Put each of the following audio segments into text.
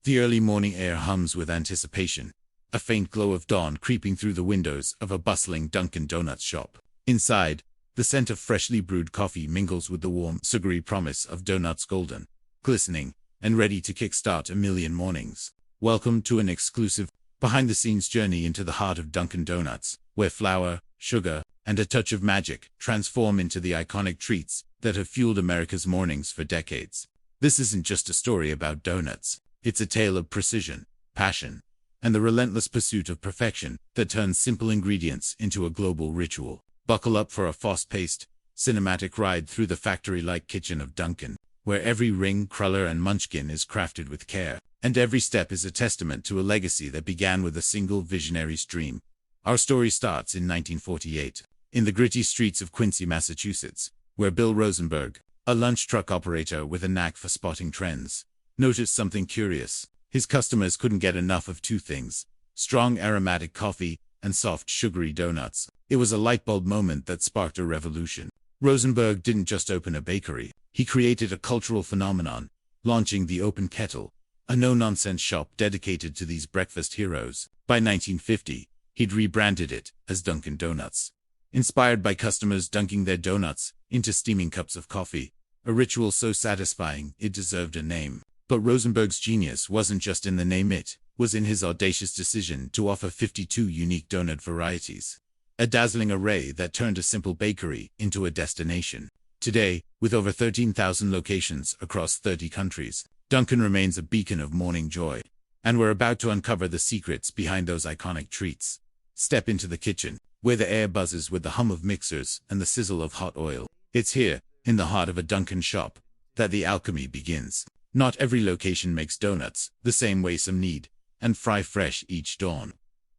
The early morning air hums with anticipation, a faint glow of dawn creeping through the windows of a bustling Dunkin Donuts shop. Inside, the scent of freshly brewed coffee mingles with the warm, sugary promise of donuts golden, glistening, and ready to kickstart a million mornings. Welcome to an exclusive, behind-the-scenes journey into the heart of Dunkin Donuts, where flour, sugar, and a touch of magic transform into the iconic treats that have fueled America's mornings for decades. This isn't just a story about donuts. It's a tale of precision, passion, and the relentless pursuit of perfection that turns simple ingredients into a global ritual. Buckle up for a fast-paced, cinematic ride through the factory-like kitchen of Dunkin', where every ring, cruller, and munchkin is crafted with care, and every step is a testament to a legacy that began with a single visionary's dream. Our story starts in 1948, in the gritty streets of Quincy, Massachusetts, where Bill Rosenberg, a lunch truck operator with a knack for spotting trends, noticed something curious. His customers couldn't get enough of two things: strong aromatic coffee and soft sugary donuts. It was a light bulb moment that sparked a revolution. Rosenberg didn't just open a bakery. He created a cultural phenomenon, launching the Open Kettle, a no-nonsense shop dedicated to these breakfast heroes. By 1950, he'd rebranded it as Dunkin Donuts, inspired by customers dunking their donuts into steaming cups of coffee, a ritual so satisfying it deserved a name. But Rosenberg's genius wasn't just in the name, it was in his audacious decision to offer 52 unique donut varieties, a dazzling array that turned a simple bakery into a destination. Today, with over 13,000 locations across 30 countries, Dunkin' remains a beacon of morning joy. And we're about to uncover the secrets behind those iconic treats. Step into the kitchen, where the air buzzes with the hum of mixers and the sizzle of hot oil. It's here, in the heart of a Dunkin' shop, that the alchemy begins. Not every location makes donuts the same way. Some knead and fry fresh each dawn.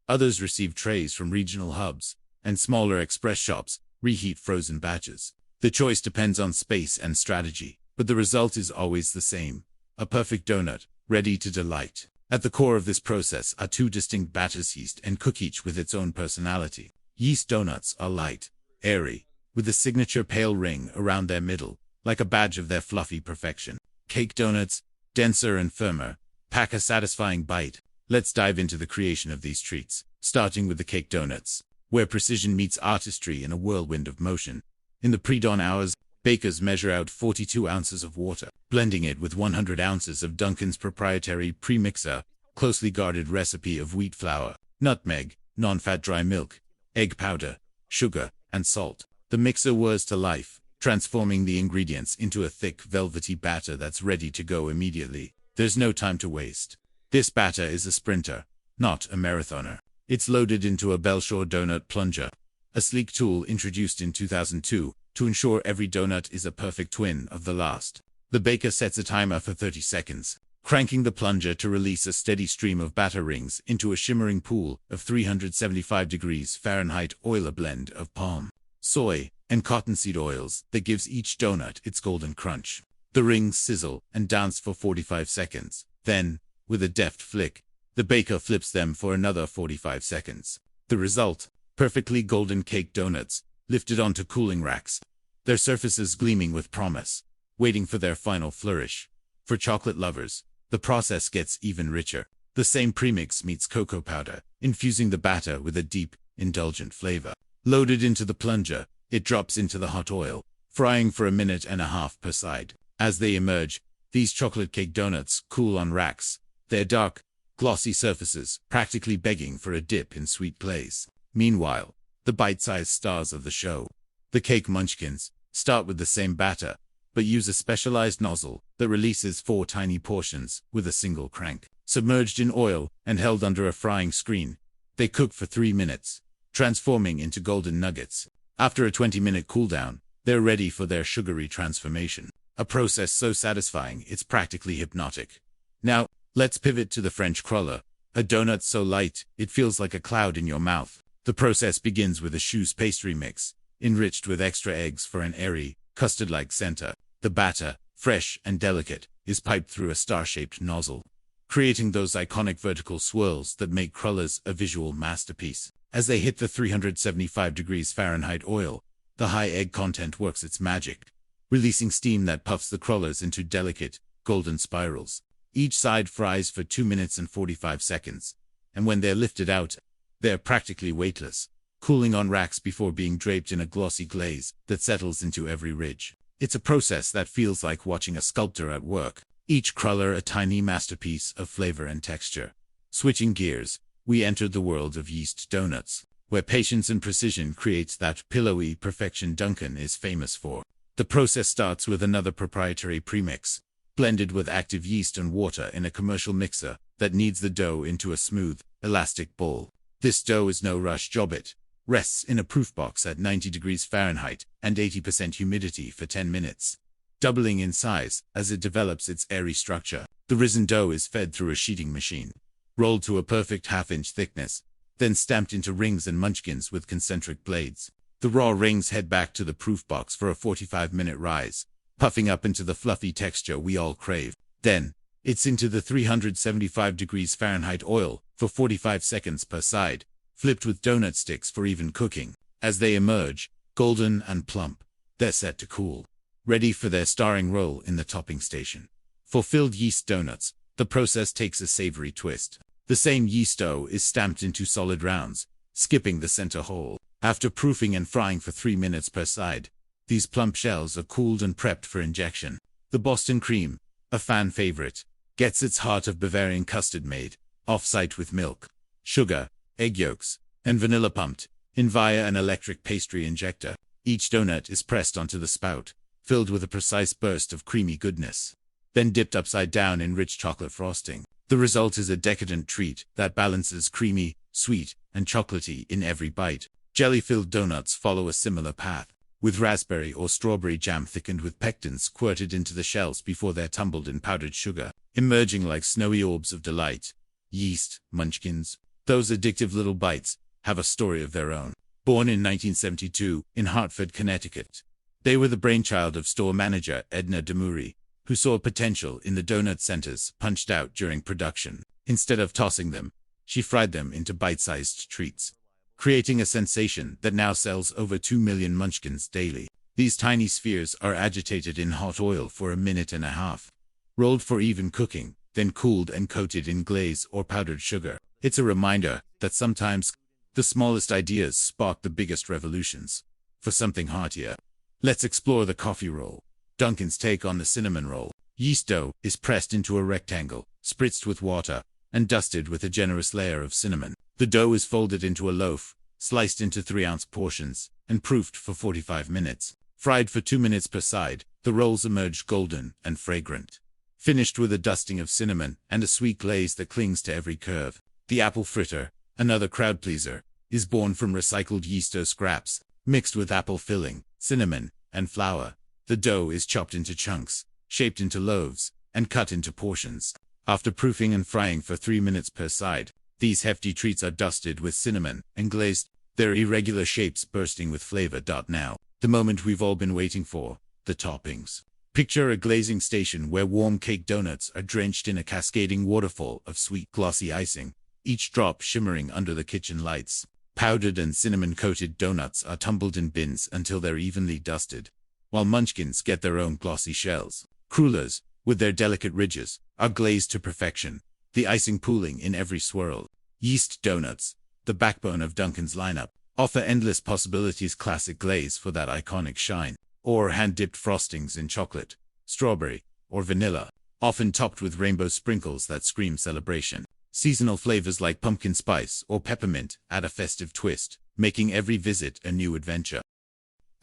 Others receive trays from regional hubs, and smaller express shops reheat frozen batches. The choice depends on space and strategy, but the result is always the same: a perfect donut, ready to delight. At the core of this process are two distinct batters: yeast and cook, each with its own personality. Yeast donuts are light, airy, with a signature pale ring around their middle, like a badge of their fluffy perfection. Cake donuts, denser and firmer, pack a satisfying bite. Let's dive into the creation of these treats, starting with the cake donuts, where precision meets artistry in a whirlwind of motion. In the pre-dawn hours, bakers measure out 42 ounces of water, blending it with 100 ounces of Dunkin's proprietary pre-mixer, closely guarded recipe of wheat flour, nutmeg, non-fat dry milk, egg powder, sugar, and salt. The mixer whirs to life, transforming the ingredients into a thick, velvety batter that's ready to go immediately. There's no time to waste. This batter is a sprinter, not a marathoner. It's loaded into a Bellshore donut plunger, a sleek tool introduced in 2002 to ensure every donut is a perfect twin of the last. The baker sets a timer for 30 seconds, cranking the plunger to release a steady stream of batter rings into a shimmering pool of 375 degrees Fahrenheit oil, a blend of palm, soy, and cottonseed oils that gives each donut its golden crunch. The rings sizzle and dance for 45 seconds. Then, with a deft flick, the baker flips them for another 45 seconds. The result: perfectly golden cake donuts, lifted onto cooling racks, their surfaces gleaming with promise, waiting for their final flourish. For chocolate lovers, the process gets even richer. The same premix meets cocoa powder, infusing the batter with a deep, indulgent flavor. Loaded into the plunger, it drops into the hot oil, frying for a minute and a half per side. As they emerge, these chocolate cake donuts cool on racks, their dark, glossy surfaces practically begging for a dip in sweet glaze. Meanwhile, the bite-sized stars of the show, the cake munchkins, start with the same batter, but use a specialized nozzle that releases 4 tiny portions with a single crank. Submerged in oil and held under a frying screen, they cook for 3 minutes, transforming into golden nuggets. After a 20-minute cooldown, they're ready for their sugary transformation, a process so satisfying it's practically hypnotic. Now, let's pivot to the French cruller, a donut so light it feels like a cloud in your mouth. The process begins with a choux pastry mix, enriched with extra eggs for an airy, custard-like center. The batter, fresh and delicate, is piped through a star-shaped nozzle, creating those iconic vertical swirls that make crullers a visual masterpiece. As they hit the 375 degrees Fahrenheit oil, the high egg content works its magic, releasing steam that puffs the crullers into delicate, golden spirals. Each side fries for 2 minutes and 45 seconds, and when they're lifted out, they're practically weightless, cooling on racks before being draped in a glossy glaze that settles into every ridge. It's a process that feels like watching a sculptor at work, each cruller a tiny masterpiece of flavor and texture. Switching gears, we entered the world of yeast donuts, where patience and precision creates that pillowy perfection Dunkin is famous for. The process starts with another proprietary premix, blended with active yeast and water in a commercial mixer that kneads the dough into a smooth, elastic ball. This dough is no rush job. It rests in a proof box at 90 degrees Fahrenheit and 80% humidity for 10 minutes, doubling in size as it develops its airy structure. The risen dough is fed through a sheeting machine, rolled to a perfect half-inch thickness, then stamped into rings and munchkins with concentric blades. The raw rings head back to the proof box for a 45-minute rise, puffing up into the fluffy texture we all crave. Then, it's into the 375 degrees Fahrenheit oil for 45 seconds per side, flipped with donut sticks for even cooking. As they emerge, golden and plump, they're set to cool, ready for their starring role in the topping station. For filled yeast donuts, the process takes a savory twist. The same yeast dough is stamped into solid rounds, skipping the center hole. After proofing and frying for 3 minutes per side, these plump shells are cooled and prepped for injection. The Boston cream, a fan favorite, gets its heart of Bavarian custard made off-site with milk, sugar, egg yolks, and vanilla pumped in via an electric pastry injector. Each donut is pressed onto the spout, filled with a precise burst of creamy goodness, then dipped upside down in rich chocolate frosting. The result is a decadent treat that balances creamy, sweet, and chocolatey in every bite. Jelly-filled donuts follow a similar path, with raspberry or strawberry jam thickened with pectins squirted into the shells before they're tumbled in powdered sugar, emerging like snowy orbs of delight. Yeast munchkins, those addictive little bites, have a story of their own. Born in 1972 in Hartford, Connecticut, they were the brainchild of store manager Edna Demuri, who saw potential in the donut centers punched out during production. Instead of tossing them, she fried them into bite-sized treats, creating a sensation that now sells over 2 million munchkins daily. These tiny spheres are agitated in hot oil for a minute and a half, rolled for even cooking, then cooled and coated in glaze or powdered sugar. It's a reminder that sometimes the smallest ideas spark the biggest revolutions. For something heartier, let's explore the coffee roll. Dunkin's take on the cinnamon roll. Yeast dough is pressed into a rectangle, spritzed with water, and dusted with a generous layer of cinnamon. The dough is folded into a loaf, sliced into 3-ounce portions, and proofed for 45 minutes. Fried for 2 minutes per side, the rolls emerge golden and fragrant, finished with a dusting of cinnamon and a sweet glaze that clings to every curve. The apple fritter, another crowd pleaser, is born from recycled yeast dough scraps, mixed with apple filling, cinnamon, and flour. The dough is chopped into chunks, shaped into loaves, and cut into portions. After proofing and frying for 3 minutes per side, these hefty treats are dusted with cinnamon and glazed, their irregular shapes bursting with flavor. Now, the moment we've all been waiting for, the toppings. Picture a glazing station where warm cake donuts are drenched in a cascading waterfall of sweet, glossy icing, each drop shimmering under the kitchen lights. Powdered and cinnamon-coated donuts are tumbled in bins until they're evenly dusted, while munchkins get their own glossy shells. Crullers, with their delicate ridges, are glazed to perfection, the icing pooling in every swirl. Yeast donuts, the backbone of Dunkin's lineup, offer endless possibilities. Classic glaze for that iconic shine, or hand-dipped frostings in chocolate, strawberry, or vanilla, often topped with rainbow sprinkles that scream celebration. Seasonal flavors like pumpkin spice or peppermint add a festive twist, making every visit a new adventure.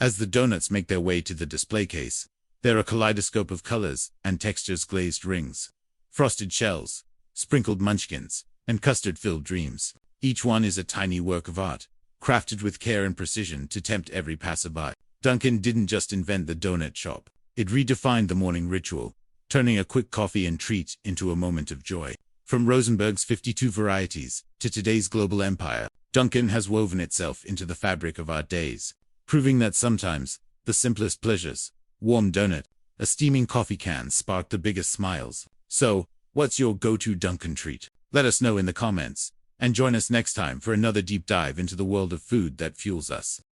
As the donuts make their way to the display case, they're a kaleidoscope of colors and textures: glazed rings, frosted shells, sprinkled munchkins, and custard-filled dreams. Each one is a tiny work of art, crafted with care and precision to tempt every passerby. Dunkin didn't just invent the donut shop, it redefined the morning ritual, turning a quick coffee and treat into a moment of joy. From Rosenberg's 52 varieties to today's global empire, Dunkin has woven itself into the fabric of our days, proving that sometimes the simplest pleasures, warm donut, a steaming coffee can, spark the biggest smiles. So, what's your go-to Dunkin treat? Let us know in the comments, and join us next time for another deep dive into the world of food that fuels us.